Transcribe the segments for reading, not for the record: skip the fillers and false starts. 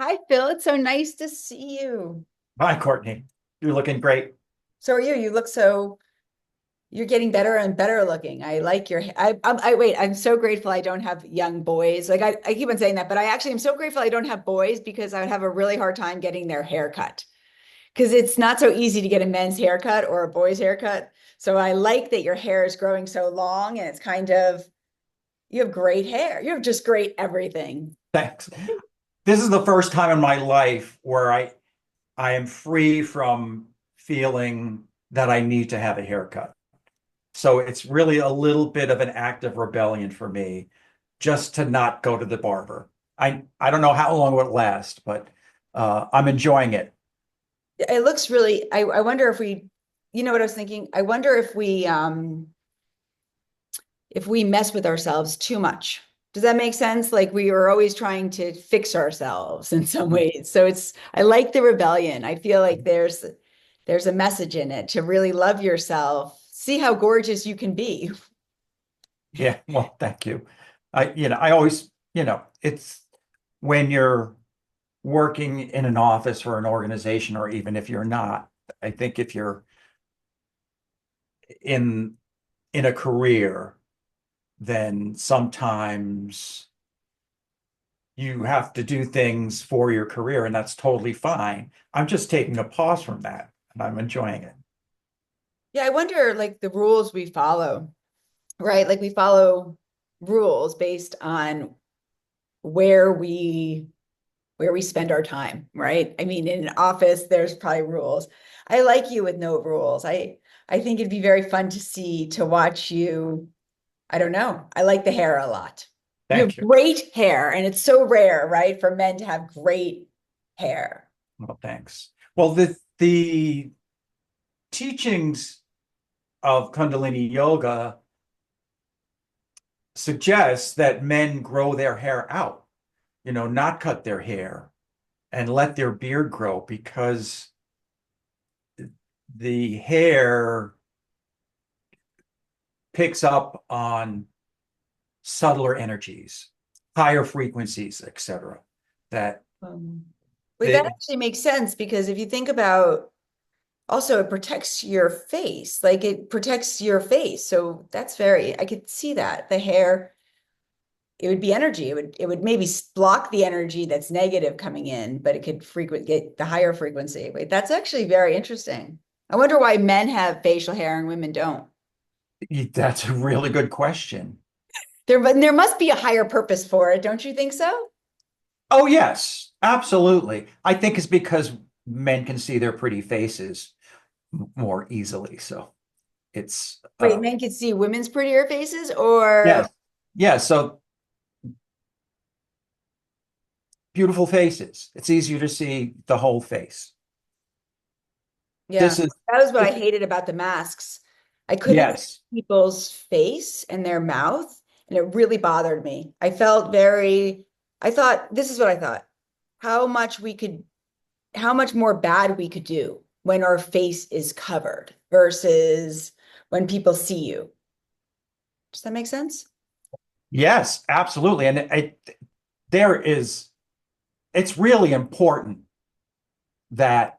Hi, Phil. It's so nice to see you. Hi, Courtney. You're looking great. So are you. You look so, you're getting better and better looking. I like your, I wait, I'm so grateful I don't have young boys. Like I keep on saying that, but I actually am so grateful I don't have boys because I would have a really hard time getting their haircut because it's not so easy to get a men's haircut or a boy's haircut. So I like that your hair is growing so long and it's kind of, you have great hair. You have just great everything. Thanks. This is the first time in my life where I am free from feeling that I need to have a haircut. So it's really a little bit of an act of rebellion for me just to not go to the barber. I don't know how long it will last, but I'm enjoying it. It looks really, I wonder if we, you know what I was thinking? I wonder if we mess with ourselves too much. Does that make sense? Like we are always trying to fix ourselves in some ways. So I like the rebellion. I feel like there's a message in it to really love yourself, see how gorgeous you can be. Yeah, well, thank you. I always, it's when you're working in an office or an organization, or even if you're not, I think if you're in in a career, then sometimes you have to do things for your career, and that's totally fine. I'm just taking a pause from that, and I'm enjoying it. Yeah, I wonder like the rules we follow, right? Like we follow rules based on where we where we spend our time, right? I mean, in an office, there's probably rules. I like you with no rules. I think it'd be very fun to see to watch you. I don't know. I like the hair a lot. You have Thank you. great hair, and it's so rare, right, for men to have great hair. Well, thanks. Well, the teachings of Kundalini yoga suggests that men grow their hair out, not cut their hair and let their beard grow because the hair picks up on subtler energies, higher frequencies, etc. That Um, Wait, that they, actually makes sense because if you think about also it protects your face, like it protects your face. So that's very, I could see that. The hair it would be energy. It would maybe block the energy that's negative coming in, but it could frequent get the higher frequency. Wait, that's actually very interesting. I wonder why men have facial hair and women don't. that's a really good question. There must be a higher purpose for it, don't you think so? Oh, yes, absolutely. I think it's because men can see their pretty faces more easily. So it's Wait, men can see women's prettier faces, or yes. Yeah, so beautiful faces. It's easier to see the whole face. yeah, This is that was what I this, hated about the masks. I couldn't see yes. people's face and their mouth, and it really bothered me. I thought, this is what I thought, how much we could how much more bad we could do when our face is covered versus when people see you. Does that make sense? Yes, absolutely. And there is it's really important that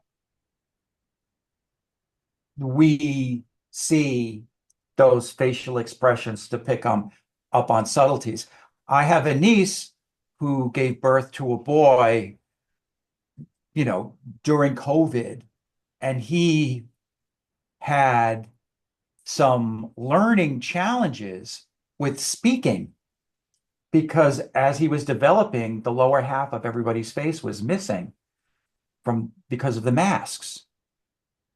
we see those facial expressions to pick up on subtleties. I have a niece who gave birth to a boy, you know, during COVID, and he had some learning challenges with speaking because as he was developing, the lower half of everybody's face was missing from because of the masks.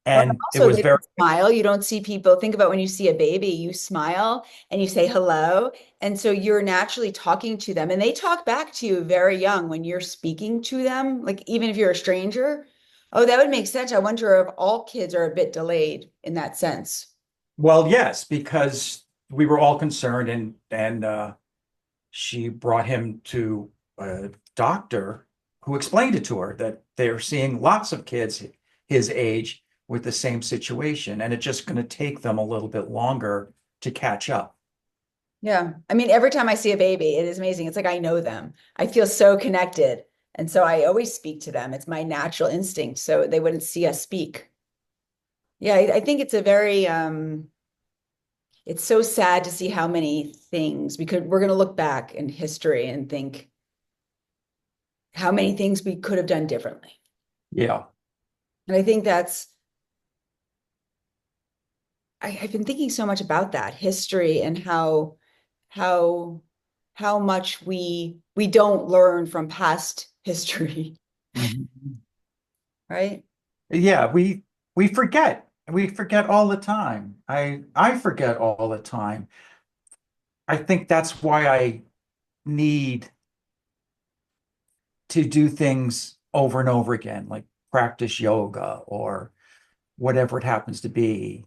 Well, And it also was they very, don't smile. You don't see people. Think about when you see a baby, you smile and you say hello. And so you're naturally talking to them and they talk back to you very young when you're speaking to them, like even if you're a stranger. Oh, that would make sense. I wonder if all kids are a bit delayed in that sense. well, yes, because we were all concerned and she brought him to a doctor who explained it to her that they're seeing lots of kids his age with the same situation, and it's just going to take them a little bit longer to catch up. Yeah. I mean, every time I see a baby, it is amazing. It's like I know them. I feel so connected. And so I always speak to them. It's my natural instinct. So they wouldn't see us speak. Yeah, I think it's a very it's so sad to see how many things because we're going to look back in history and think how many things we could have done differently. Yeah. And I think that's I've been thinking so much about that history and how how much we don't learn from past history, Mhm. right? Yeah, we forget. We forget all the time. I forget all the time. I think that's why I need to do things over and over again, like practice yoga or whatever it happens to be.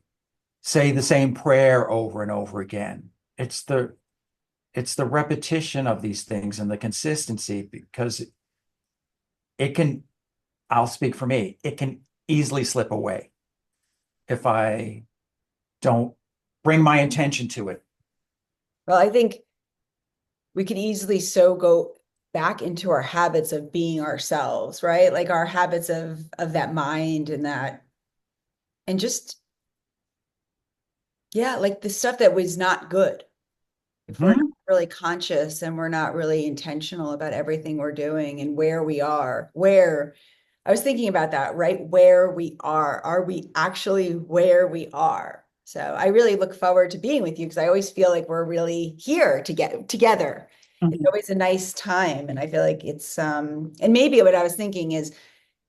Say the same prayer over and over again. It's the repetition of these things and the consistency because it can, I'll speak for me, it can easily slip away if I don't bring my attention to it. Well, I think we could easily so go back into our habits of being ourselves, right? Like our habits of that mind and that and just yeah, like the stuff that was not good. If we're not Mhm. really conscious and we're not really intentional about everything we're doing and where we are, where I was thinking about that, right? Where we are we actually where we are? So I really look forward to being with you because I always feel like we're really here to get together. It's Mhm. always a nice time. And I feel like it's and maybe what I was thinking is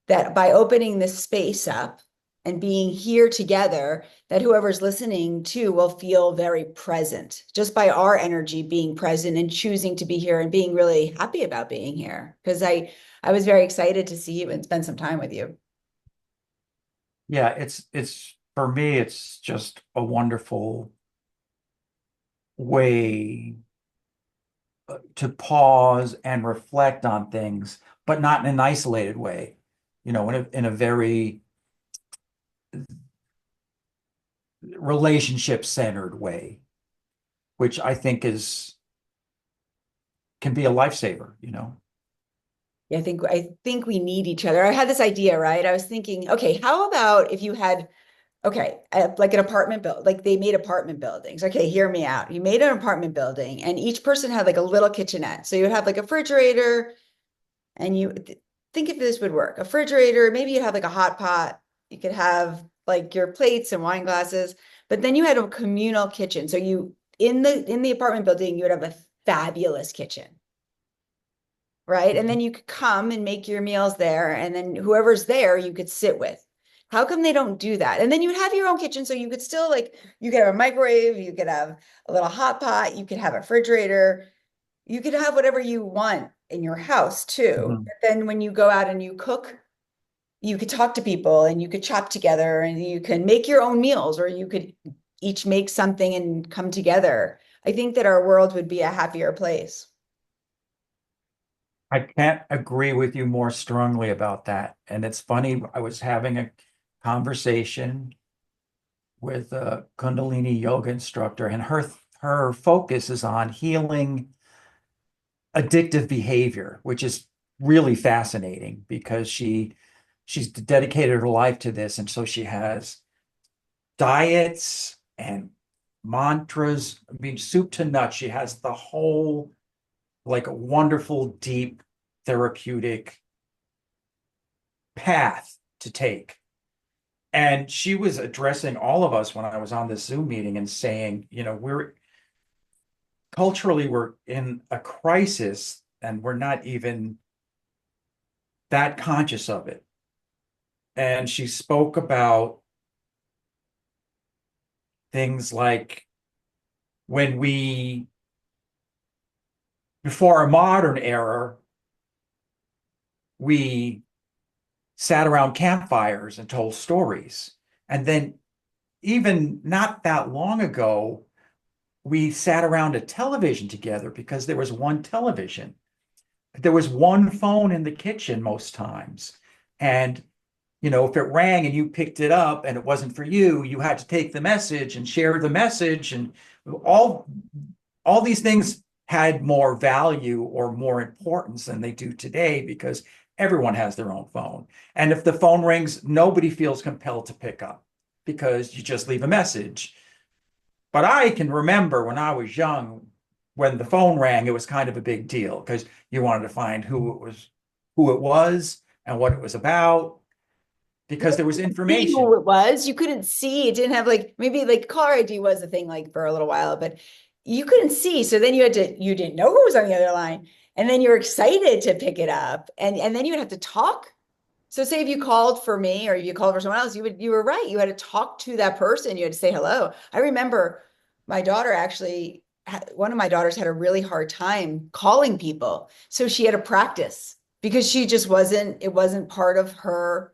that by opening this space up and being here together, that whoever's listening to will feel very present just by our energy being present and choosing to be here and being really happy about being here. Because I was very excited to see you and spend some time with you. Yeah, it's for me, it's just a wonderful way to pause and reflect on things, but not in an isolated way, in a very relationship centered way, which I think is can be a lifesaver. Yeah, I think we need each other. I had this idea, right? I was thinking, okay, how about if you had okay, like an apartment build, like they made apartment buildings. Okay, hear me out. You made an apartment building, and each person had like a little kitchenette. So you would have like a refrigerator, and think if this would work. A refrigerator, maybe you'd have like a hot pot. You could have like your plates and wine glasses, but then you had a communal kitchen. So you in the apartment building, you would have a fabulous kitchen, right? And then you could come and make your meals there, and then whoever's there, you could sit with. How come they don't do that? And then you would have your own kitchen, so you could still like you could have a microwave, you could have a little hot pot, you could have a refrigerator, you could have whatever you want in your house too. Mhm. But then when you go out and you cook, you could talk to people and you could chop together and you can make your own meals or you could each make something and come together. I think that our world would be a happier place. I can't agree with you more strongly about that. And it's funny, I was having a conversation with a Kundalini yoga instructor, and her focus is on healing addictive behavior, which is really fascinating because she's dedicated her life to this. And so she has diets and mantras. I mean, soup to nuts. She has the whole like wonderful, deep therapeutic path to take. And she was addressing all of us when I was on this Zoom meeting and saying, we're culturally we're in a crisis and we're not even that conscious of it. And she spoke about things like when we, before our modern era, we sat around campfires and told stories. And then, even not that long ago, we sat around a television together because there was one television. There was one phone in the kitchen most times. And, if it rang and you picked it up and it wasn't for you, you had to take the message and share the message and all all these things had more value or more importance than they do today because everyone has their own phone. And if the phone rings, nobody feels compelled to pick up because you just leave a message. But I can remember when I was young, when the phone rang, it was kind of a big deal because you wanted to find who it was and what it was about, because there was See who information. it was. You couldn't see. It didn't have like maybe like car ID was a thing like for a little while, but you couldn't see. So then you didn't know who was on the other line. And then you're excited to pick it up. And then you would have to talk. So say if you called for me or if you called for someone else, you were right. You had to talk to that person. You had to say hello. I remember my daughter actually one of my daughters had a really hard time calling people. So she had to practice because she just wasn't, it wasn't part of her.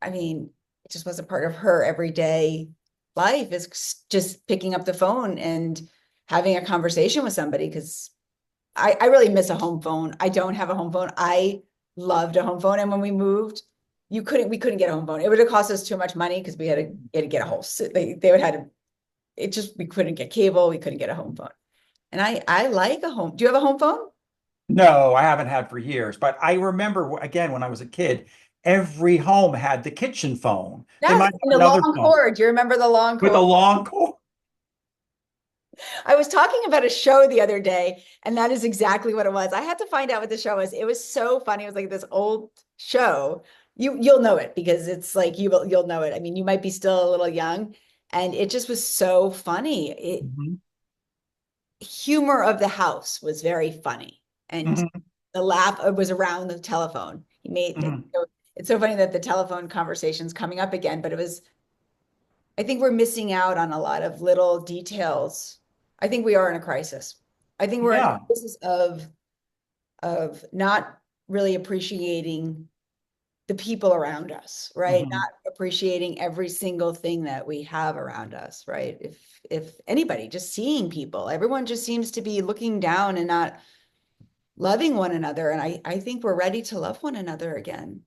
I mean, it just wasn't part of her everyday life is just picking up the phone and having a conversation with somebody because I really miss a home phone. I don't have a home phone. I loved a home phone. And when we moved, we couldn't get a home phone. It would have cost us too much money because we had to get a whole, they would have to, it just, we couldn't get cable. We couldn't get a home phone. And I like a home. Do you have a home phone? No, I haven't had for years, but I remember again when I was a kid, every home had the kitchen phone. They Yes. might And have the another long phone cord. Do you remember the long with cord? a long cord. I was talking about a show the other day, and that is exactly what it was. I had to find out what the show was. It was so funny. It was like this old show. You'll know it because it's like you'll know it. I mean, you might be still a little young, and it just was so funny. Mhm, Humor of the house was very funny, and mhm, the laugh was around the telephone. He made it. mhm. So it's so funny that the telephone conversation's coming up again, but it was I think we're missing out on a lot of little details. I think we are in a crisis. I think we're in a Yeah. crisis of not really appreciating the people around us, right? Mhm. Not appreciating every single thing that we have around us, right? If anybody, just seeing people, everyone just seems to be looking down and not loving one another. And I think we're ready to love one another again.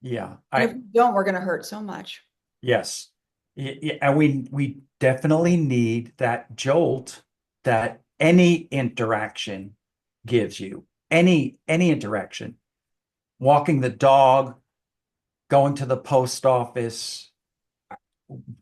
Yeah. And if we don't, we're going to hurt so much. Yes. And we definitely need that jolt that any interaction gives you. Any interaction. Walking the dog, going to the post office,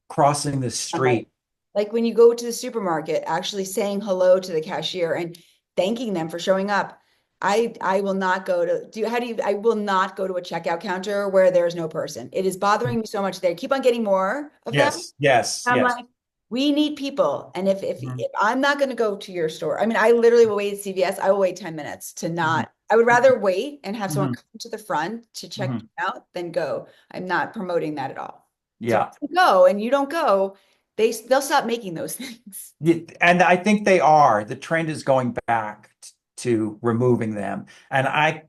crossing the Somebody. street. Like when you go to the supermarket, actually saying hello to the cashier and thanking them for showing up. I will not go to do how do you I will not go to a checkout counter where there's no person. It is bothering me so much. They keep on getting more of them. Yes, yes, I'm yes. like, we need people. And Mhm, if I'm not going to go to your store, I mean, I literally will wait at CVS. I will wait 10 minutes to mhm, not. I would rather wait and have someone mhm, come to the front to check me mhm. out than go. I'm not promoting that at all. So if Yeah. you go and you don't go, they'll stop making those things. And I think they are. The trend is going back to removing them. And I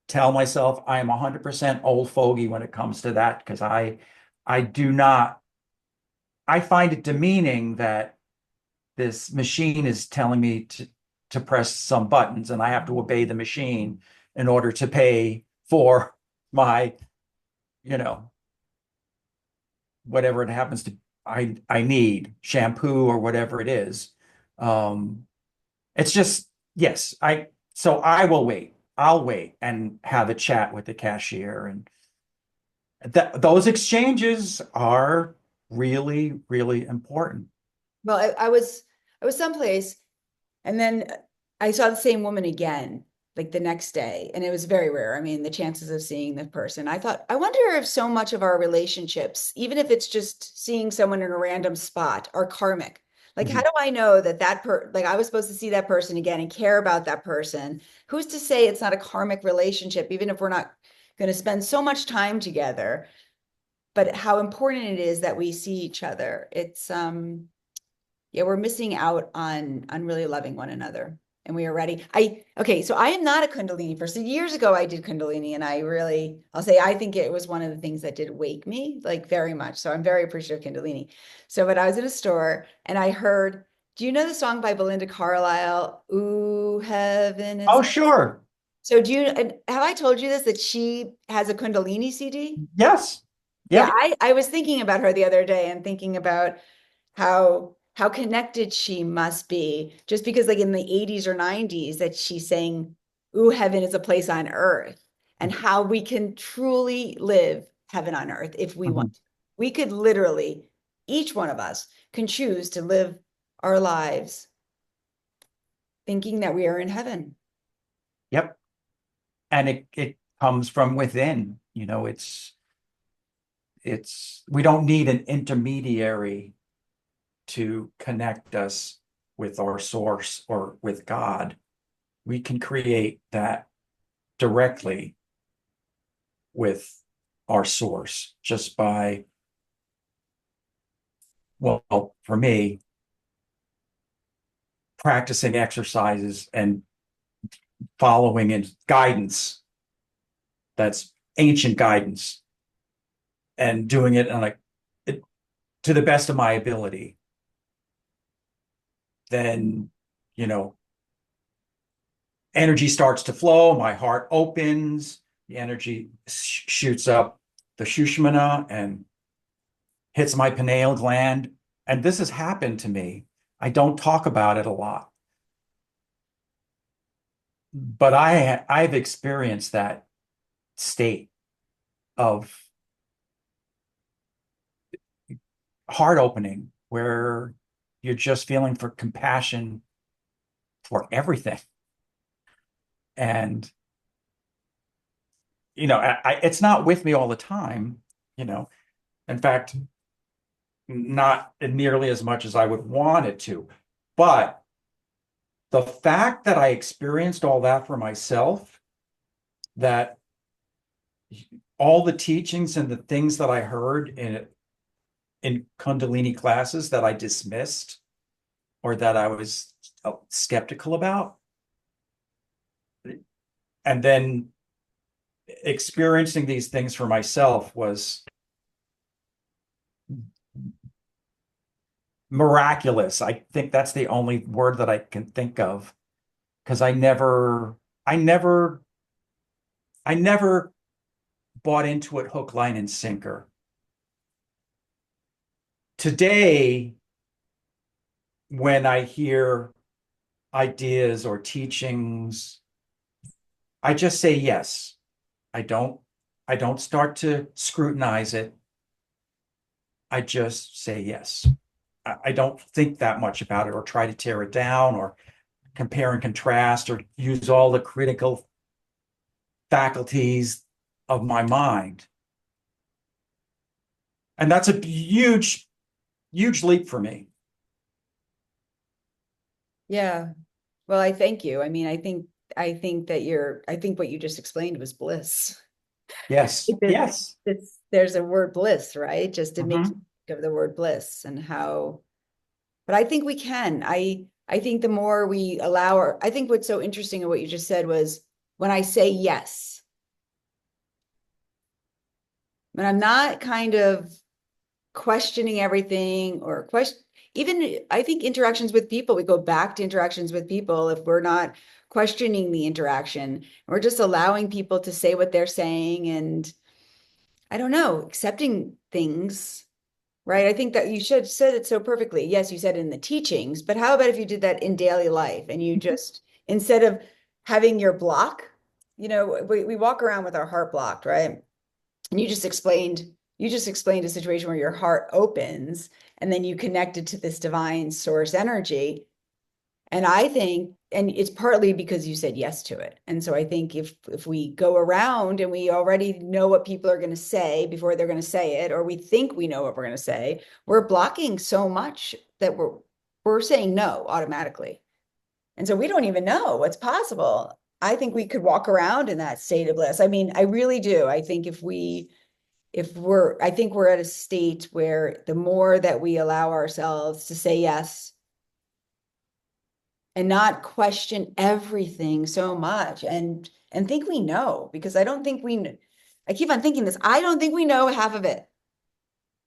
tell myself I am 100% old fogey when it comes to that because I do not I find it demeaning that this machine is telling me to press some buttons and I have to obey the machine in order to pay for my, you know, whatever it happens to I need, shampoo or whatever it is. Um, it's just yes, I so I will wait. I'll wait and have a chat with the cashier, and that those exchanges are really, really important. Well, I was someplace and then I saw the same woman again, like the next day, and it was very rare. I mean, the chances of seeing the person. I thought, I wonder if so much of our relationships, even if it's just seeing someone in a random spot, are karmic. Like, how Mhm. do I know that like I was supposed to see that person again and care about that person? Who's to say it's not a karmic relationship, even if we're not going to spend so much time together? But how important it is that we see each other. Yeah, we're missing out on really loving one another. And we are ready. Okay, so I am not a Kundalini person. Years ago, I did Kundalini, and I'll say I think it was one of the things that did wake me like very much. So I'm very appreciative of Kundalini. So, but I was in a store and I heard, do you know the song by Belinda Carlisle? Ooh, heaven Oh, is. sure. So have I told you this that she has a Kundalini CD? Yes. Yeah, Yep. I was thinking about her the other day and thinking about how how connected she must be, just because like in the 80s or 90s that she's saying, ooh, heaven is a place on earth, and how we can truly live heaven on earth if we want. Mhm. We could literally, each one of us can choose to live our lives thinking that we are in heaven. Yep. And it comes from within, we don't need an intermediary to connect us with our source or with God. We can create that directly with our source just by, well, for me, practicing exercises and following in guidance that's ancient guidance and doing it on to the best of my ability. Then, you know, energy starts to flow, my heart opens, the energy shoots up the Shushmana and hits my pineal gland. And this has happened to me. I don't talk about it a lot, but I've experienced that state of heart opening where you're just feeling for compassion for everything. And, it's not with me all the time, you know. In fact, not nearly as much as I would want it to. But the fact that I experienced all that for myself, that all the teachings and the things that I heard in Kundalini classes that I dismissed or that I was skeptical about, and then experiencing these things for myself was miraculous. I think that's the only word that I can think of because I never, I never bought into it hook, line, and sinker. Today, when I hear ideas or teachings, I just say yes. I don't, I don't start to scrutinize it. I just say yes. I don't think that much about it or try to tear it down or compare and contrast or use all the critical faculties of my mind. And that's a huge, huge leap for me. Yeah. Well, I thank you. I mean, I think that I think what you just explained was bliss. Yes. Yes. There's a word bliss, right? Just to make you Mhm. think of the word bliss and how, but I think we can. I think the more we allow I think what's so interesting in what you just said was when I say yes, when I'm not kind of questioning everything or even I think interactions with people, we go back to interactions with people if we're not questioning the interaction. We're just allowing people to say what they're saying and I don't know, accepting things, right? I think that you should said it so perfectly. Yes, you said in the teachings, but how about if you did that in daily life and you just instead of having your block, we walk around with our heart blocked, right? And you just explained a situation where your heart opens and then you connected to this divine source energy. And I think, and it's partly because you said yes to it. And so I think if we go around and we already know what people are going to say before they're going to say it, or we think we know what we're going to say, we're blocking so much that we're saying no automatically. And so we don't even know what's possible. I think we could walk around in that state of bliss. I mean, I really do. I think I think we're at a state where the more that we allow ourselves to say yes and not question everything so much and think we know, because I don't think I keep on thinking this, I don't think we know half of it.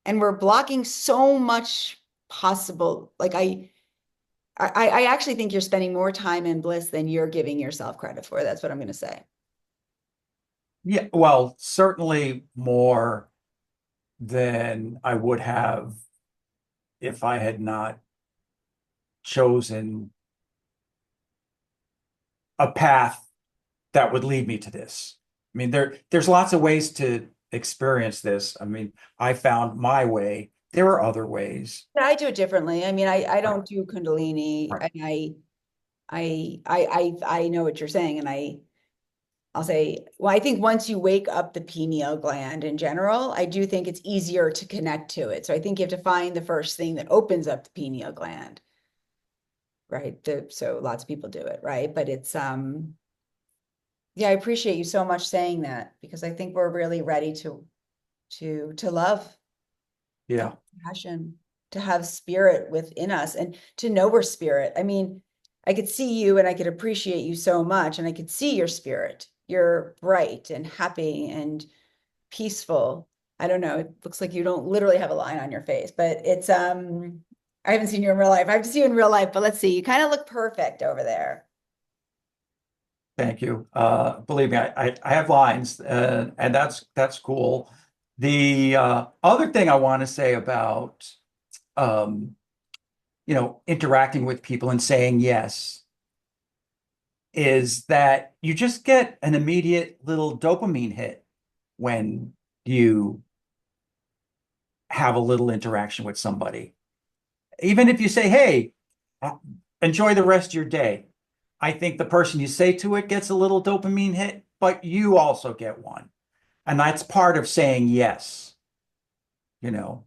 And we're blocking so much possible. Like I actually think you're spending more time in bliss than you're giving yourself credit for. That's what I'm going to say. Yeah, well, certainly more than I would have if I had not chosen a path that would lead me to this. I mean, there's lots of ways to experience this. I mean, I found my way. There are other ways. I do it differently. I mean, I Right, don't do Kundalini, right. and I know what you're saying, and I'll say, well, I think once you wake up the pineal gland in general, I do think it's easier to connect to it. So I think you have to find the first thing that opens up the pineal gland, right? So lots of people do it, right? But it's yeah, I appreciate you so much saying that, because I think we're really ready to love, to have Yeah. compassion, to have spirit within us, and to know we're spirit. I mean, I could see you and I could appreciate you so much, and I could see your spirit. You're bright and happy and peaceful. I don't know. It looks like you don't literally have a line on your face, but it's I haven't seen you in real life. I have to see you in real life, but let's see. You kind of look perfect over there. Thank you. Believe me, I have lines, and that's cool. The other thing I want to say about um, interacting with people and saying yes is that you just get an immediate little dopamine hit when you have a little interaction with somebody. Even if you say, "Hey, uh, enjoy the rest of your day." I think the person you say to it gets a little dopamine hit, but you also get one. And that's part of saying yes, you know.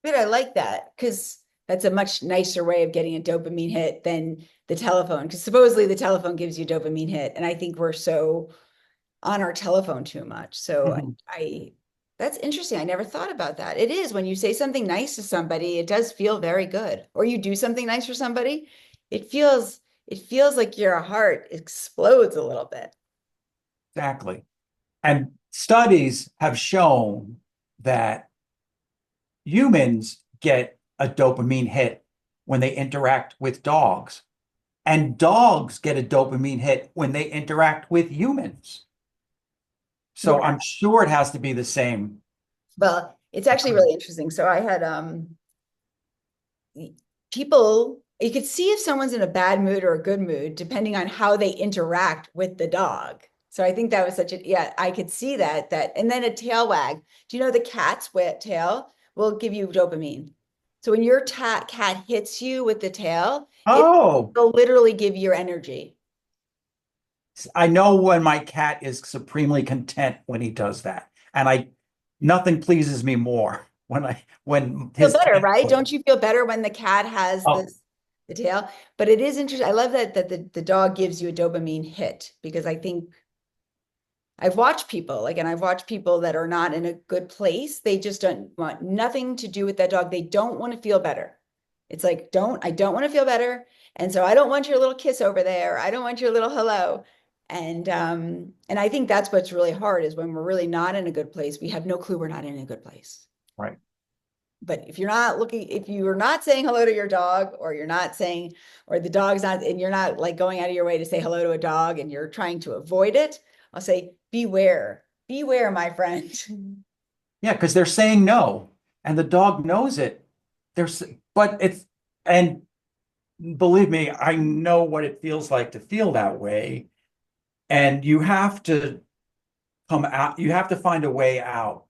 But I like that, because that's a much nicer way of getting a dopamine hit than the telephone. Because supposedly the telephone gives you a dopamine hit, and I think we're so on our telephone too much. So Mhm. I that's interesting. I never thought about that. It is when you say something nice to somebody, it does feel very good. Or you do something nice for somebody, it feels like your heart explodes a little bit. Exactly. And studies have shown that humans get a dopamine hit when they interact with dogs, and dogs get a dopamine hit when they interact with humans. So Yeah. I'm sure it has to be the same. Well, it's actually really interesting. So I had people, you could see if someone's in a bad mood or a good mood depending on how they interact with the dog. So I think that was such a, yeah, I could see that, and then a tail wag. Do you know the cat's wet tail will give you dopamine? So when your cat hits you with the tail, Oh, will literally give you your energy. I know when my cat is supremely content when he does that. And nothing pleases me more when Feel his better, tail. right? Don't you feel better when the cat has Oh, this the tail? But it is interesting. I love that the dog gives you a dopamine hit, because I think I've watched people like, and I've watched people that are not in a good place. They just don't want nothing to do with that dog. They don't want to feel better. It's like, I don't want to feel better. And so I don't want your little kiss over there. I don't want your little hello. And I think that's what's really hard, is when we're really not in a good place, we have no clue we're not in a good place. right. But if you're not looking, if you're not saying hello to your dog, or you're not saying, or the dog's not, and you're not like going out of your way to say hello to a dog and you're trying to avoid it, I'll say, beware, my friend. Yeah, because they're saying no, and the dog knows it. There's, but it's, and believe me, I know what it feels like to feel that way. And you have to come out, you have to find a way out.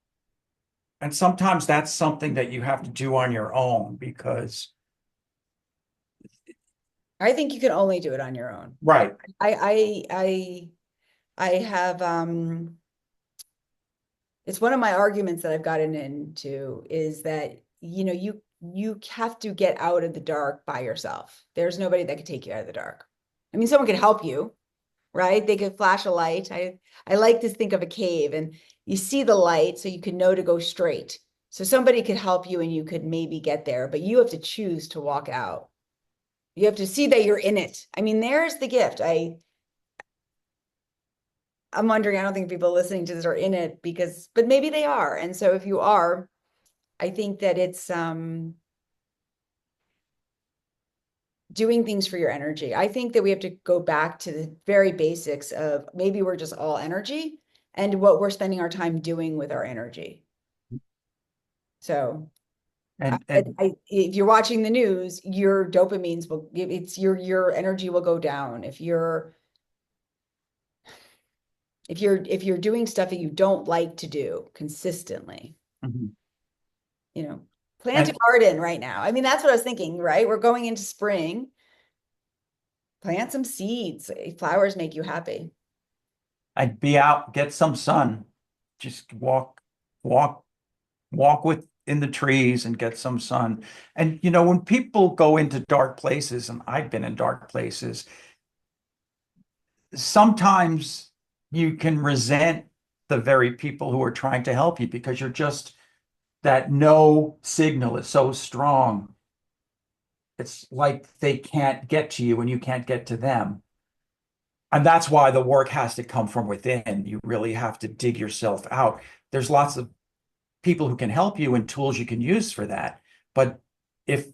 And sometimes that's something that you have to do on your own because, I think you can only do it on your own. right, I have it's one of my arguments that I've gotten into, is that, you have to get out of the dark by yourself. There's nobody that could take you out of the dark. I mean, someone could help you, right? They could flash a light. I like to think of a cave, and you see the light so you can know to go straight. So somebody could help you and you could maybe get there, but you have to choose to walk out. You have to see that you're in it. I mean, there's the gift. I'm wondering, I don't think people listening to this are in it, but maybe they are. And so if you are, I think that it's doing things for your energy. I think that we have to go back to the very basics of, maybe we're just all energy, and what we're spending our time doing with our energy. So And if you're watching the news, your dopamines will, it's your energy will go down. If you're doing stuff that you don't like to do consistently, mhm. you know, plant a and garden right now. I mean, that's what I was thinking, right? We're going into spring. Plant some seeds. Flowers make you happy. I'd be out, get some sun, just walk, walk with in the trees and get some sun. And when people go into dark places, and I've been in dark places, sometimes you can resent the very people who are trying to help you because you're just that no signal is so strong. It's like they can't get to you and you can't get to them. And that's why the work has to come from within. You really have to dig yourself out. There's lots of people who can help you and tools you can use for that. But if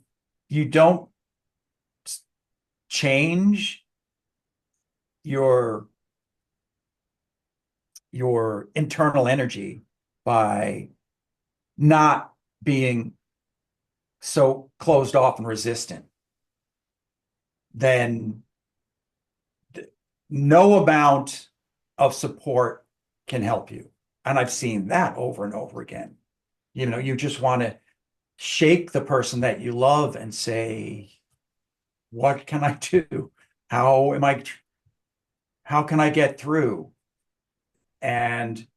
you don't change your your internal energy by not being so closed off and resistant, then no amount of support can help you. And I've seen that over and over again. You just want to shake the person that you love and say, what can I do? How am I, how can I get through? And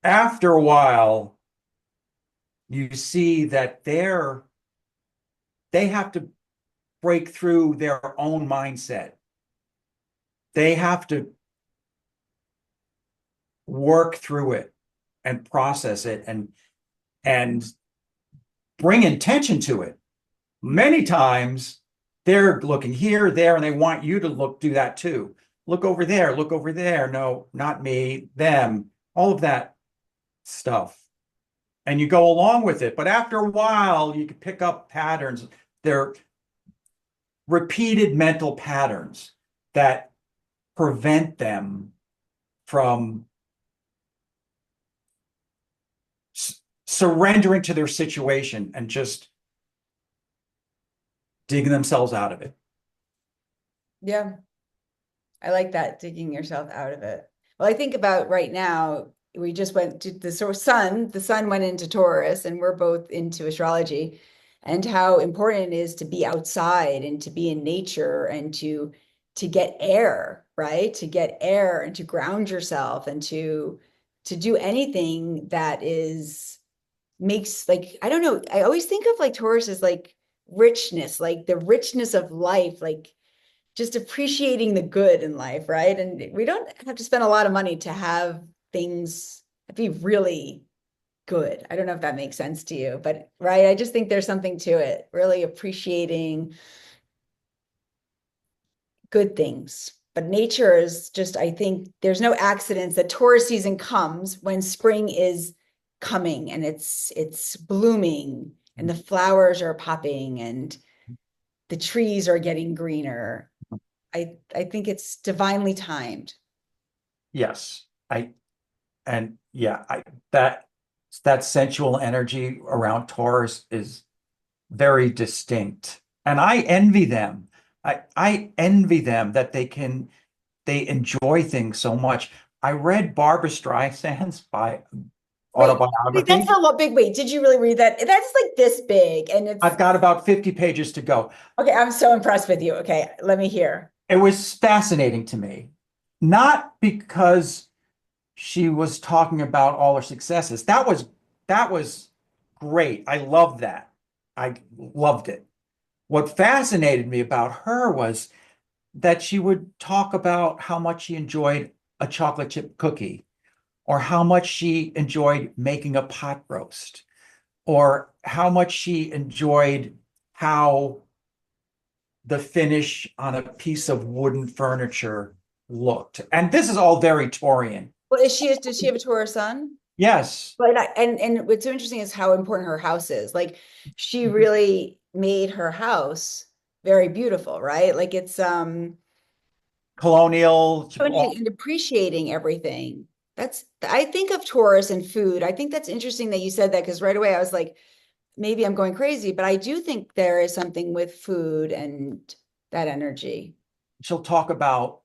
after a while, you see that they have to break through their own mindset. They have to work through it and process it and bring intention to it. Many times they're looking here, there, and they want you to do that too. Look over there, look over there. No, not me, them, all of that stuff. And you go along with it. But after a while, you can pick up patterns. They're repeated mental patterns that prevent them from surrendering to their situation and just digging themselves out of it. Yeah, I like that, digging yourself out of it. Well, I think about right now, we just went to the sun went into Taurus, and we're both into astrology, and how important it is to be outside and to be in nature and to get air, right? To get air and to ground yourself and to do anything that is makes, like, I don't know, I always think of like Taurus as like richness, like the richness of life, like just appreciating the good in life, right? And we don't have to spend a lot of money to have things be really good. I don't know if that makes sense to you, but right, I just think there's something to it, really appreciating good things. But nature is just, I think there's no accidents that Taurus season comes when spring is coming and it's blooming and the flowers are popping and the trees are getting greener. I think it's divinely timed. Yes. I that sensual energy around Taurus is very distinct. And I envy them. I envy them that they enjoy things so much. I read Barbra Streisand's Wait, that's autobiography. how big. Wait, did you really read that? That's like this big, and it's I've got about 50 pages to go. okay. I'm so impressed with you. Okay, let me hear. It was fascinating to me, not because she was talking about all her successes. That was great. I loved that. I loved it. What fascinated me about her was that she would talk about how much she enjoyed a chocolate chip cookie, or how much she enjoyed making a pot roast, or how much she enjoyed how the finish on a piece of wooden furniture looked. And this is all very Taurian. Well, does she have a Taurus sun? Yes, But and what's so interesting is how important her house is. Like she really made her house very beautiful, right? Like it's colonial. so interesting and appreciating everything. That's, I think of Taurus and food. I think that's interesting that you said that because right away I was like, maybe I'm going crazy, but I do think there is something with food and that energy. She'll talk about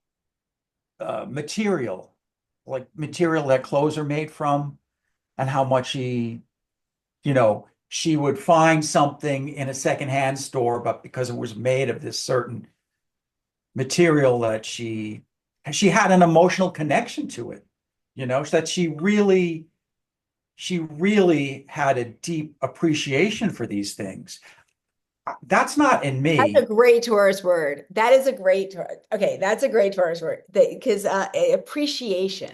material, like material that clothes are made from, and how much she would find something in a secondhand store, but because it was made of this certain material that she had an emotional connection to it, that she really had a deep appreciation for these things. That's not in That's a me. great tourist word. That is a great, okay, that's a great tourist word. Because appreciation,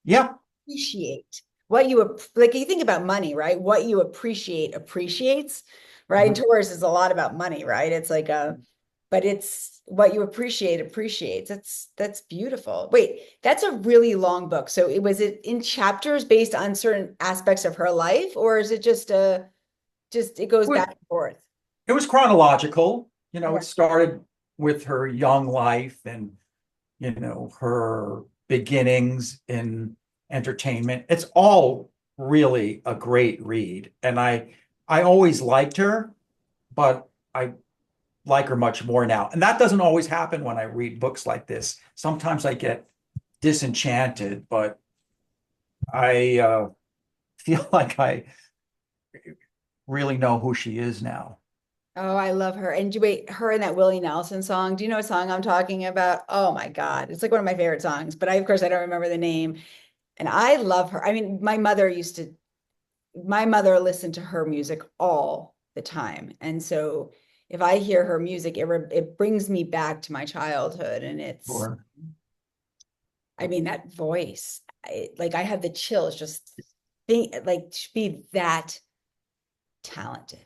Yeah. appreciate what like you think about money, right? What you appreciate appreciates, right? And Mhm. tourist is a lot about money, right? It's like but it's what you appreciate appreciates. That's beautiful. Wait, that's a really long book. So was it in chapters based on certain aspects of her life, or is it just it goes back and forth? It was chronological. Okay. It started with her young life and, her beginnings in entertainment. It's all really a great read. And I always liked her, but I like her much more now. And that doesn't always happen when I read books like this. Sometimes I get disenchanted, but I feel like I really know who she is now. Oh, I love her. And wait, her and that Willie Nelson song. Do you know what song I'm talking about? Oh my God. It's like one of my favorite songs, but of course I don't remember the name. And I love her. I mean, my mother listened to her music all the time. And so if I hear her music, it brings me back to my childhood. And Sure. I mean, that voice, like I have the chills just think like to be that talented,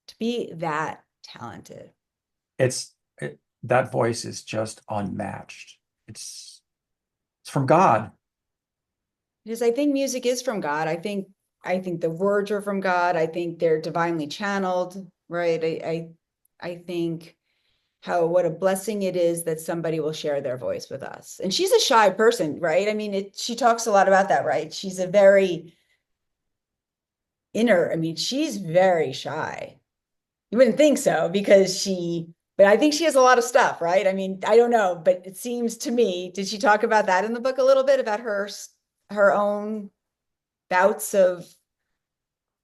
to be that talented. That voice is just unmatched. It's from God. Because I think music is from God. I think the words are from God. I think they're divinely channeled, right? I think how what a blessing it is that somebody will share their voice with us. And she's a shy person, right? I mean, she talks a lot about that, right? She's a very I mean, she's very shy. You wouldn't think so because but I think she has a lot of stuff, right? I mean, I don't know, but it seems to me, did she talk about that in the book a little bit about her own bouts of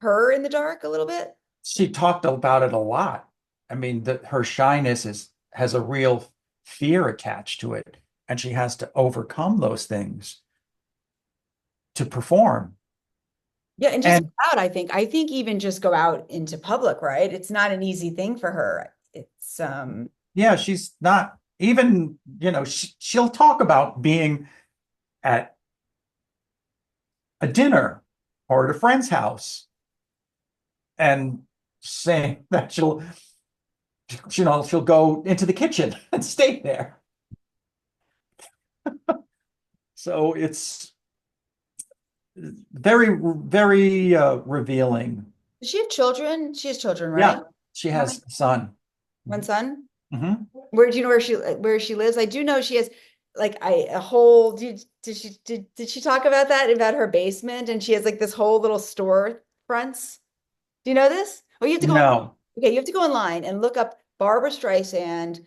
her in the dark a little bit? She talked about it a lot. I mean, her shyness has a real fear attached to it, and she has to overcome those things to perform. Yeah, and just go And out, I think. I think even just go out into public, right? It's not an easy thing for her. It's yeah, she's not even, she'll talk about being at a dinner or at a friend's house and saying that she'll go into the kitchen and stay there. So it's very, very revealing. does she have children? She has children, right? Yeah, she How many? has a son. One son? Mhm. Where do you know where she lives? I do know she has like a whole did she talk about that about her basement and she has like this whole little store fronts? Do you know this? Oh, you have to go No, okay, you have to go online and look up Barbra Streisand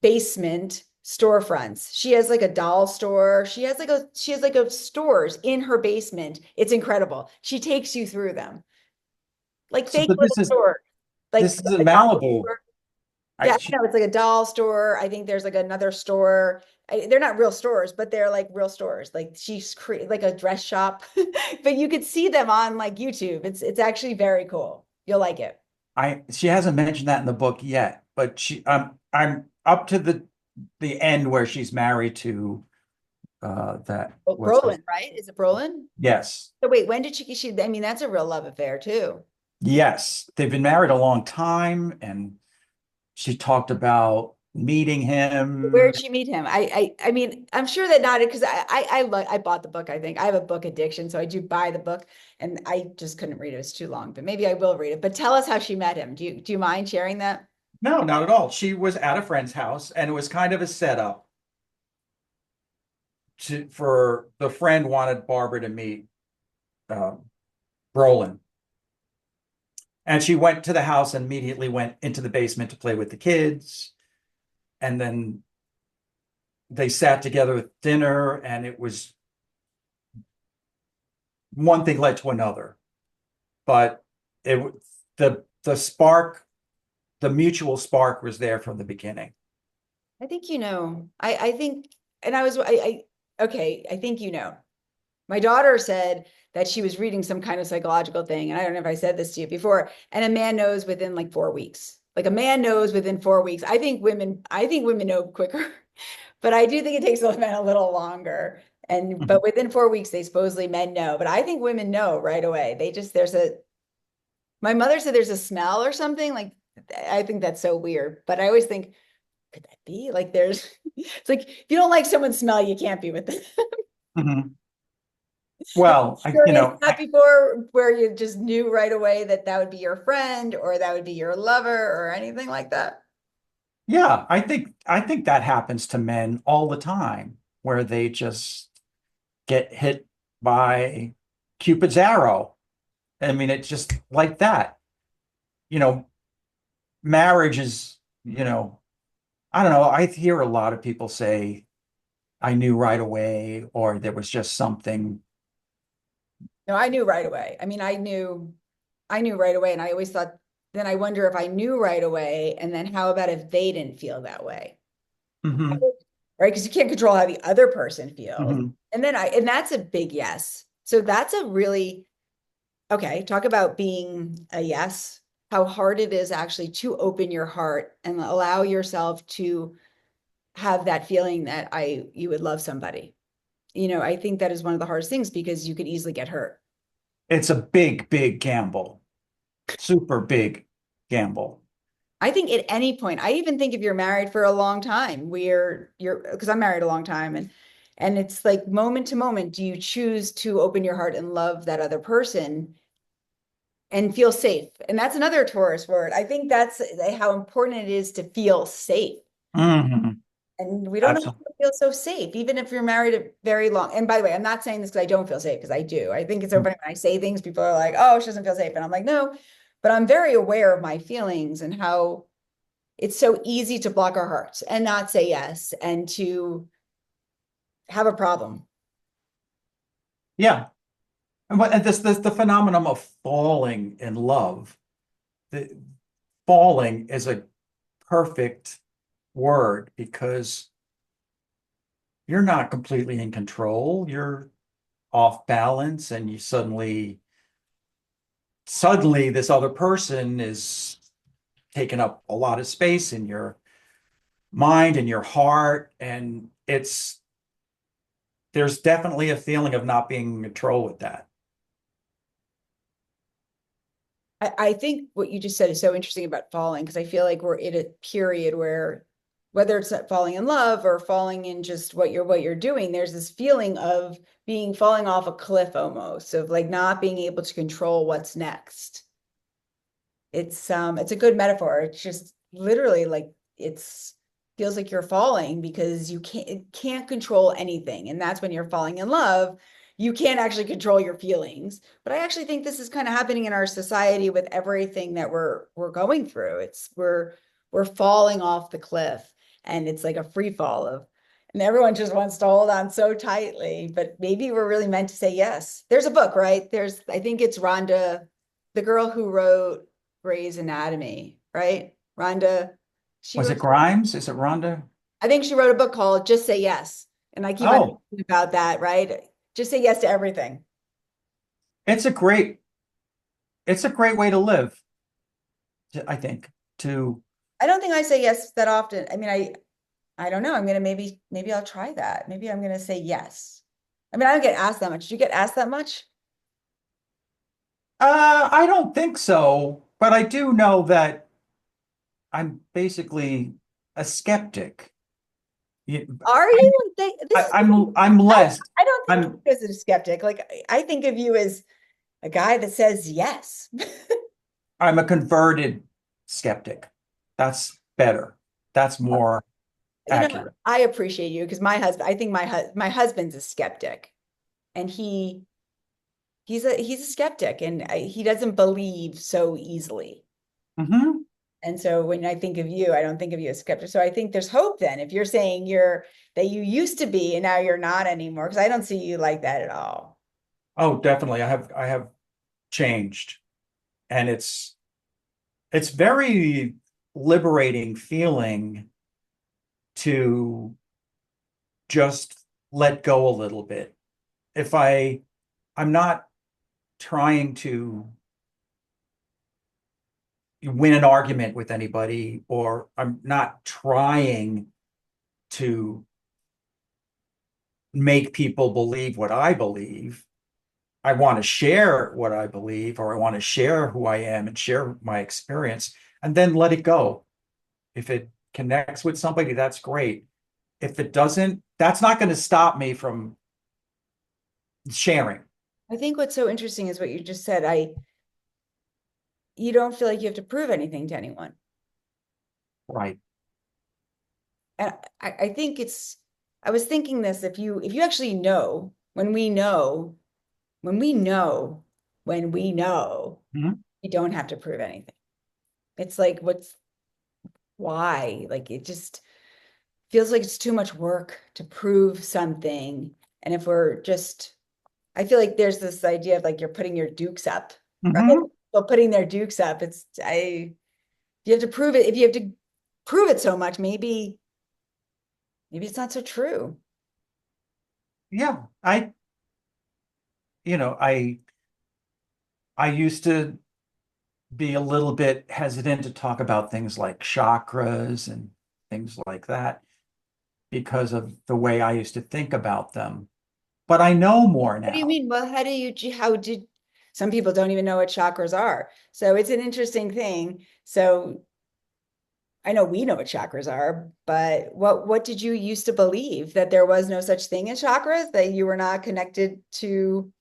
basement storefronts. She has like a doll store. She has like a stores in her basement. It's incredible. She takes you through them. Like so fake but little stores. Like this is in a doll Malibu. store. I Yeah, she, no, it's like a doll store. I think there's like another store. They're not real stores, but they're like real stores. Like she's like a dress shop, but you could see them on like YouTube. It's actually very cool. You'll like it. she hasn't mentioned that in the book yet, but I'm up to the end where she's married to that Oh, what's his Brolin, right? Is it Brolin? yes. So wait, when did I mean, that's a real love affair too. Yes. They've been married a long time, and she talked about meeting Where him. did she meet him? I mean, I'm sure that not because I bought the book, I think. I have a book addiction, so I do buy the book and I just couldn't read it. It was too long, but maybe I will read it. But tell us how she met him. Do you mind sharing that? No, not at all. She was at a friend's house, and it was kind of a setup for the friend wanted Barbara to meet um, Brolin. And she went to the house and immediately went into the basement to play with the kids. And then they sat together at dinner, and it was one thing led to another. But it the spark, the mutual spark was there from the beginning. I think I think, and okay, I think my daughter said that she was reading some kind of psychological thing, and I don't know if I said this to you before, and a man knows within like 4 weeks. Like a man knows within 4 weeks. I think women know quicker, but I do think it takes those men a little longer. And Mhm. but within 4 weeks, they supposedly men know, but I think women know right away. My mother said there's a smell or something. Like I think that's so weird, but I always think, could that be? Like there's it's like if you don't like someone's smell, you can't be with them. Mhm. Well, Experienced that before where you just knew right away that that would be your friend or that would be your lover or anything like that? yeah, I think that happens to men all the time, where they just get hit by Cupid's arrow. I mean, it's just like that. You know, marriage is, I don't know. I hear a lot of people say, I knew right away, or there was just something. No, I knew right away. I mean, I knew right away. And I always thought, then I wonder if I knew right away. And then how about if they didn't feel that way? Hmm. Right? Because you can't control how the other person feels. Hmm. And that's a big yes. So that's a really, okay, talk about being a yes, how hard it is actually to open your heart and allow yourself to have that feeling that you would love somebody. I think that is one of the hardest things because you could easily get hurt. It's a big, big gamble, super big gamble. I think at any point, I even think if you're married for a long time, where you're because I'm married a long time and it's like moment to moment, do you choose to open your heart and love that other person and feel safe? And that's another Taurus word. I think that's how important it is to feel safe. Hmm. And we don't Absolutely. always feel so safe, even if you're married a very long. And by the way, I'm not saying this because I don't feel safe, because I do. I think it's so funny when I say things, people are like, oh, she doesn't feel safe. And I'm like, no, but I'm very aware of my feelings and how it's so easy to block our hearts and not say yes and to have a problem. Yeah. And this the phenomenon of falling in love. The, falling is a perfect word because you're not completely in control. You're off balance, and you suddenly this other person is taking up a lot of space in your mind and your heart, and there's definitely a feeling of not being in control with that. I think what you just said is so interesting about falling, because I feel like we're in a period where whether it's not falling in love or falling in just what you're doing, there's this feeling of being falling off a cliff almost, of like not being able to control what's next. It's a good metaphor. It's just literally like it's feels like you're falling because you can't control anything. And that's when you're falling in love. You can't actually control your feelings. But I actually think this is kind of happening in our society with everything that we're going through. We're falling off the cliff, and it's like a free fall of, and everyone just wants to hold on so tightly, but maybe we're really meant to say yes. There's a book, right? I think it's Rhonda, the girl who wrote Grey's Anatomy, right? Rhonda, she Was wrote, it Grimes? Is it Rhonda? I think she wrote a book called Just Say Yes. And I keep on Oh, thinking about that, right? Just say yes to everything. it's a great it's a great way to live, I think. To I don't think I say yes that often. I mean, I don't know. I'm gonna maybe I'll try that. Maybe I'm gonna say yes. I mean, I don't get asked that much. Do you get asked that much? I don't think so, but I do know that I'm basically a skeptic. You- Are you? This is I'm I, less. I don't think of I'm you as a skeptic. Like I think of you as a guy that says yes. I'm a converted skeptic. That's better. That's more accurate. I appreciate you because my husband, I think my husband's a skeptic, and he's a skeptic, and he doesn't believe so easily. Hmm. And so when I think of you, I don't think of you as skeptic. So I think there's hope then if you're saying that you used to be and now you're not anymore, because I don't see you like that at all. Oh, definitely. I have changed, and it's very liberating feeling to just let go a little bit. If I'm not trying to win an argument with anybody, or I'm not trying to make people believe what I believe. I want to share what I believe, or I want to share who I am and share my experience, and then let it go. If it connects with somebody, that's great. If it doesn't, that's not going to stop me from sharing. I think what's so interesting is what you just said. You don't feel like you have to prove anything to anyone. Right. And I think I was thinking this, if you actually know, when we know, Mhm. you don't have to prove anything. It's like, why? Like, it just feels like it's too much work to prove something. And if we're just, I feel like there's this idea of like you're putting your dukes up, right? Hmm. Well, putting their dukes up, you have to prove it. If you have to prove it so much, maybe it's not so true. Yeah. I used to be a little bit hesitant to talk about things like chakras and things like that because of the way I used to think about them. But I know more What do you now. mean? Well, how did some people don't even know what chakras are? So it's an interesting thing. So I know we know what chakras are, but what did you used to believe that there was no such thing as chakras, that you were not connected to?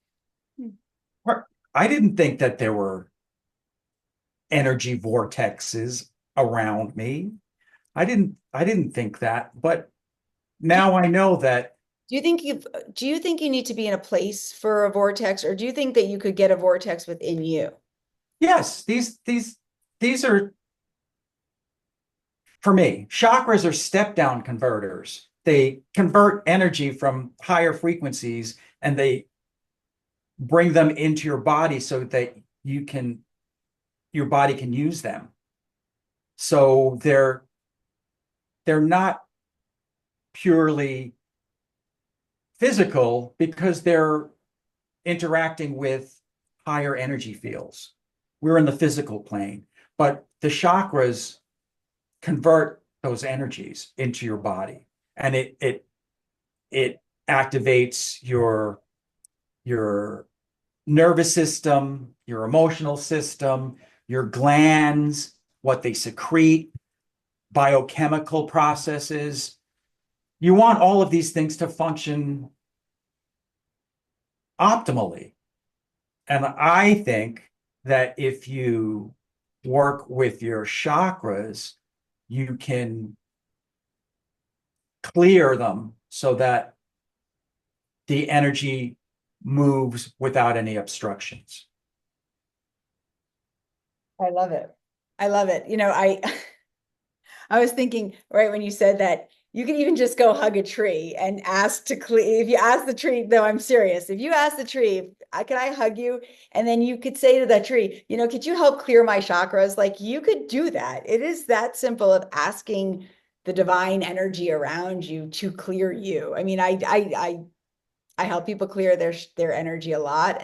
I didn't think that there were energy vortexes around me. I didn't think that, but Do now I know that do you think you need to be in a place for a vortex, or do you think that you could get a vortex within you? yes, these are for me, chakras are step down converters. They convert energy from higher frequencies and they bring them into your body so that your body can use them. So they're not purely physical because they're interacting with higher energy fields. We're in the physical plane, but the chakras convert those energies into your body, and it activates your nervous system, your emotional system, your glands, what they secrete, biochemical processes. You want all of these things to function optimally. And I think that if you work with your chakras, you can clear them so that the energy moves without any obstructions. I love it. I love it. I was thinking, right, when you said that, you can even just go hug a tree and ask to clear. If you ask the tree, no, I'm serious. If you ask the tree, can I hug you? And then you could say to that tree, could you help clear my chakras? Like, you could do that. It is that simple of asking the divine energy around you to clear you. I mean, I help people clear their energy a lot,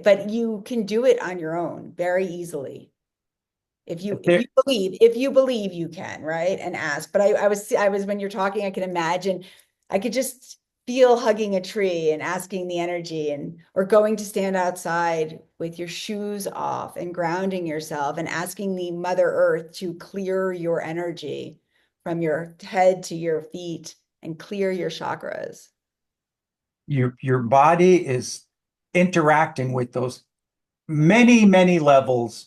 but you can do it on your own very easily. If you if you There, believe, if you believe you can, right? And ask. But I was when you're talking, I can imagine, I could just feel hugging a tree and asking the energy, or going to stand outside with your shoes off and grounding yourself and asking the Mother Earth to clear your energy from your head to your feet and clear your chakras. your body is interacting with those many levels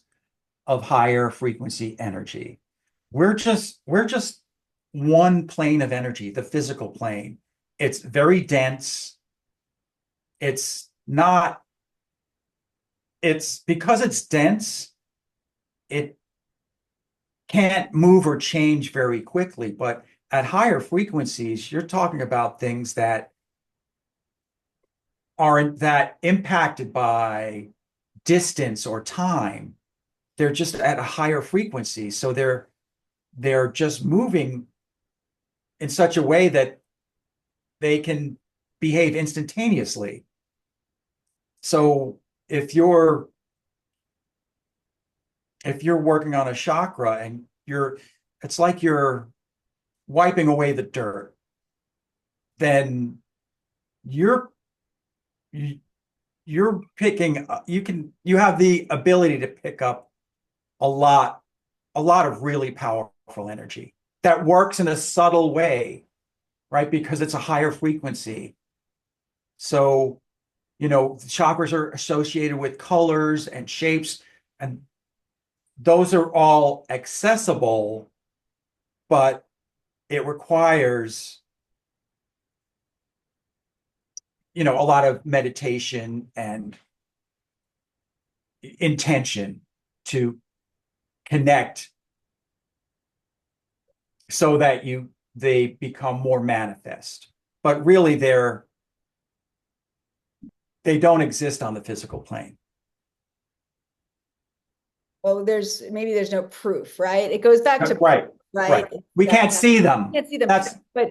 of higher frequency energy. We're just one plane of energy, the physical plane. It's very dense. It's not it's because it's dense, it can't move or change very quickly. But at higher frequencies, you're talking about things that aren't that impacted by distance or time. They're just at a higher frequency. So they're just moving in such a way that they can behave instantaneously. So if you're working on a chakra and it's like you're wiping away the dirt, then you're you're picking you have the ability to pick up a lot of really powerful energy that works in a subtle way, right? Because it's a higher frequency. So, chakras are associated with colors and shapes, and those are all accessible, but it requires, a lot of meditation and intention to connect so that they become more manifest. But really they don't exist on the physical plane. Well, maybe there's no proof, right? It goes back to, Right. right? Right. We can't see them. Can't see them. That's But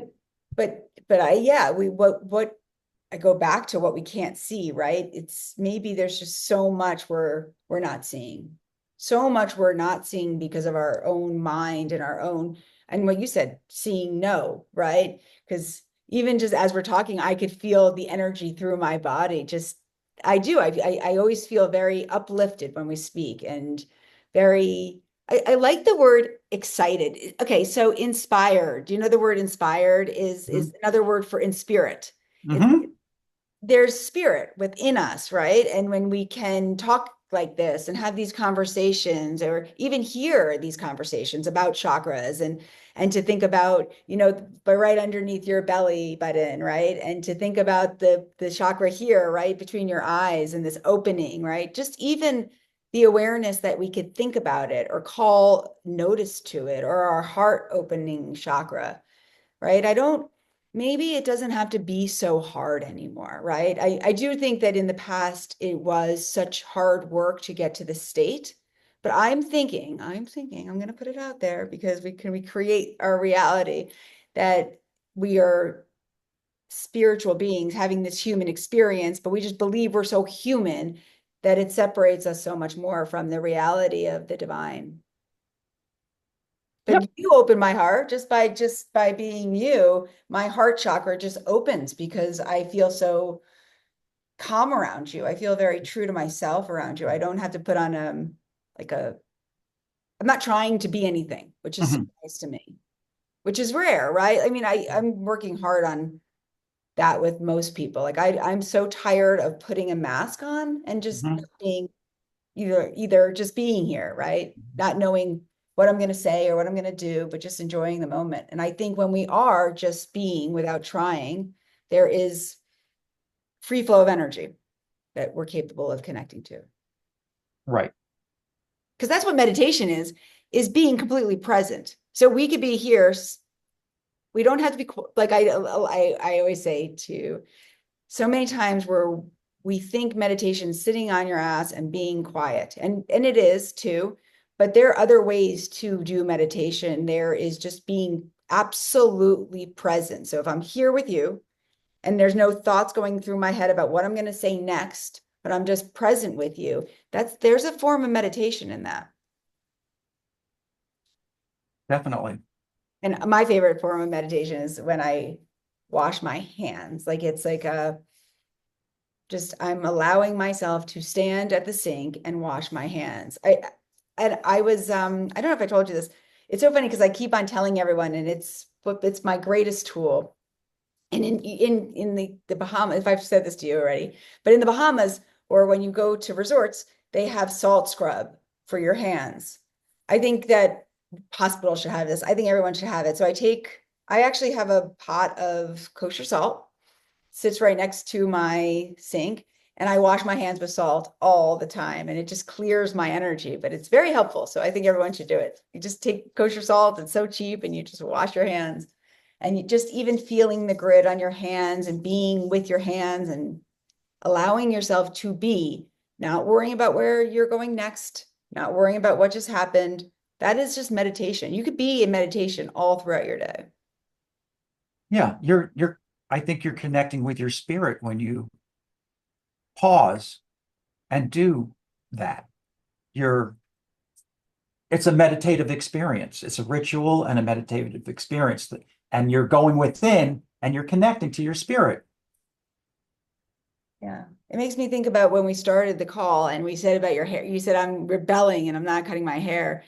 what I go back to what we can't see, right? It's maybe there's just so much we're not seeing. So much we're not seeing because of our own mind and our own, and what you said, seeing no, right? Because even just as we're talking, I could feel the energy through my body. Just I do. I always feel very uplifted when we speak, and very I like the word excited. Okay, so inspired. Do you know the word inspired is another word for in spirit? It's mm-hmm. there's spirit within us, right? And when we can talk like this and have these conversations, or even hear these conversations about chakras, and to think about, but right underneath your belly button, right? And to think about the chakra here, right between your eyes, and this opening, right? Just even the awareness that we could think about it or call notice to it, or our heart opening chakra, right? Maybe it doesn't have to be so hard anymore, right? I do think that in the past it was such hard work to get to the state, but I'm going to put it out there, because we create our reality, that we are spiritual beings having this human experience, but we just believe we're so human that it separates us so much more from the reality of the divine. Yep. But you open my heart just by being you. My heart chakra just opens because I feel so calm around you. I feel very true to myself around you. I don't have to put on like a I'm not trying to be anything, which is so Mm-hmm. nice to me, which is rare, right? I mean, I'm working hard on that with most people. Like I'm so tired of putting a mask on and just Mm-hmm. being either just being here, right? Not knowing what I'm going to say or what I'm going to do, but just enjoying the moment. And I think when we are just being without trying, there is free flow of energy that we're capable of connecting to. Right. Because that's what meditation is being completely present. So we could be here. We don't have to be like I always say to so many times where we think meditation is sitting on your ass and being quiet, and it is too, but there are other ways to do meditation. There is just being absolutely present. So if I'm here with you and there's no thoughts going through my head about what I'm going to say next, but I'm just present with you, there's a form of meditation in that. Definitely. And my favorite form of meditation is when I wash my hands. Like it's like I'm allowing myself to stand at the sink and wash my hands. I was I don't know if I told you this. It's so funny because I keep on telling everyone, and it's my greatest tool. And in the Bahamas, if I've said this to you already, but in the Bahamas, or when you go to resorts, they have salt scrub for your hands. I think that hospitals should have this. I think everyone should have it. So I actually have a pot of kosher salt, sits right next to my sink, And I wash my hands with salt all the time, and it just clears my energy, but it's very helpful. So I think everyone should do it. You just take kosher salt, it's so cheap, and you just wash your hands. And you just even feeling the grit on your hands and being with your hands and allowing yourself to be, not worrying about where you're going next, not worrying about what just happened. That is just meditation. You could be in meditation all throughout your day. Yeah, I think you're connecting with your spirit when you pause and do that. You're it's a meditative experience. It's a ritual and a meditative experience and you're going within and you're connecting to your spirit. Yeah. It makes me think about when we started the call and we said about your hair. You said, I'm rebelling and I'm not cutting my hair,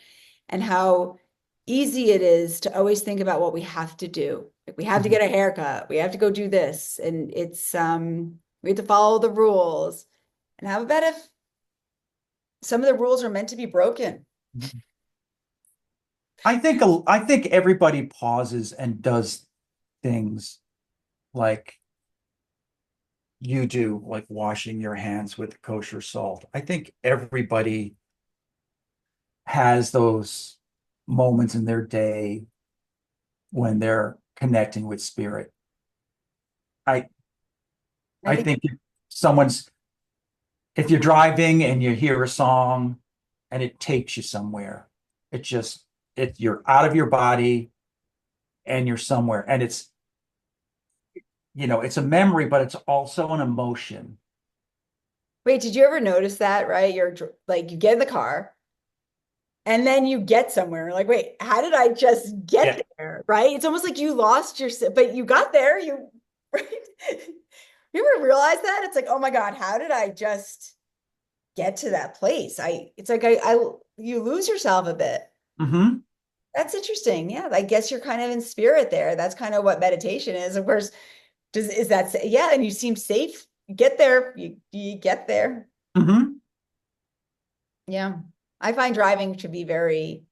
and how easy it is to always think about what we have to do. Like we have to get a haircut. We have to go do this. And it's, we have to follow the rules. And how about if some of the rules are meant to be broken? I think everybody pauses and does things like you do, like washing your hands with kosher salt. I think everybody has those moments in their day when they're connecting with spirit. I I I think think someone's if you're driving and you hear a song and it takes you somewhere, it just you're out of your body and you're somewhere. And it's a memory, but it's also an emotion. wait, did you ever notice that, right? Like you get in the car and then you get somewhere. Like, wait, how did I just Yeah. get there? Right? It's almost like you lost yourself, but you got there. You right? You ever realize that? It's like, oh my God, how did I just get to that place? It's like you lose yourself a bit. Hmm. That's interesting. Yeah, I guess you're kind of in spirit there. That's kind of what meditation is. Of course, is that yeah, and you seem safe. You get there, you get there. Hmm. Yeah. I find driving to be very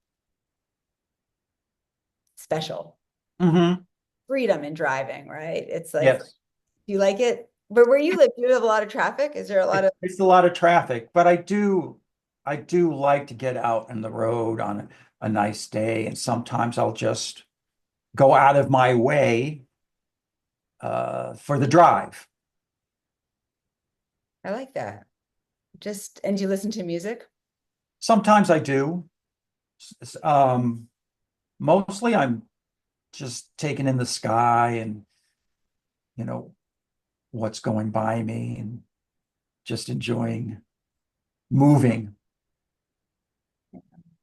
special. Hmm. Freedom in driving, right? It's like, Yes. do you like it? But where you live, do you have a lot of traffic? Is there a lot of It's a lot of traffic, but I do like to get out on the road on a nice day, and sometimes I'll just go out of my way for the drive. I like that. Just, and do you listen to music? Sometimes I do. Um, Mostly I'm just taking in the sky and you know what's going by me and just enjoying moving.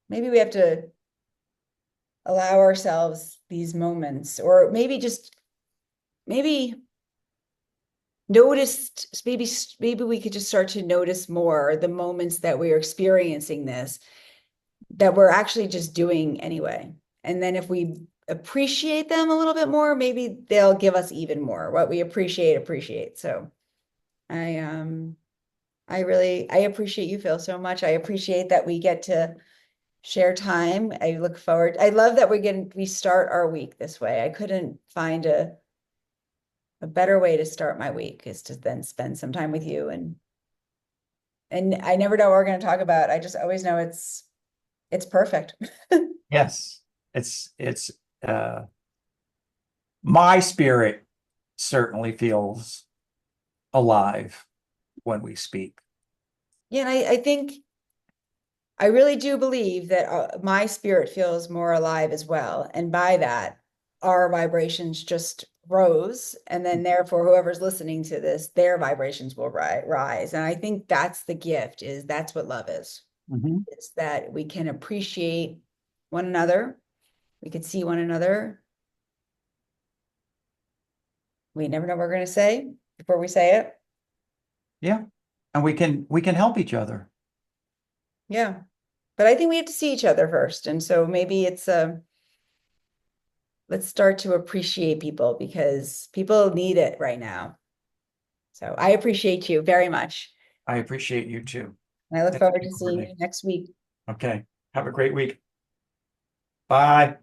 Maybe we have to allow ourselves these moments, or maybe noticed, maybe we could just start to notice more the moments that we are experiencing this, that we're actually just doing anyway. And then if we appreciate them a little bit more, maybe they'll give us even more. What we appreciate. So I I appreciate you, Phil, so much. I appreciate that we get to share time. I look forward. I love that we start our week this way. I couldn't find a better way to start my week is to then spend some time with you, and I never know what we're going to talk about. I just always know it's perfect. Yes, it's uh, my spirit certainly feels alive when we speak. Yeah, and I think I really do believe that my spirit feels more alive as well. And by that, our vibrations just rose. And then, therefore, whoever's listening to this, their vibrations will rise. And I think that's the gift, is that's what love is. Mhm. It's that we can appreciate one another. We can see one another. We never know what we're going to say before we say it. Yeah, and we can help each other. Yeah. But I think we have to see each other first. And so maybe it's let's start to appreciate people because people need it right now. So I appreciate you very much. I appreciate you too. And I look Thank forward you, to seeing you Courtney. next week. Okay, have a great week. Bye.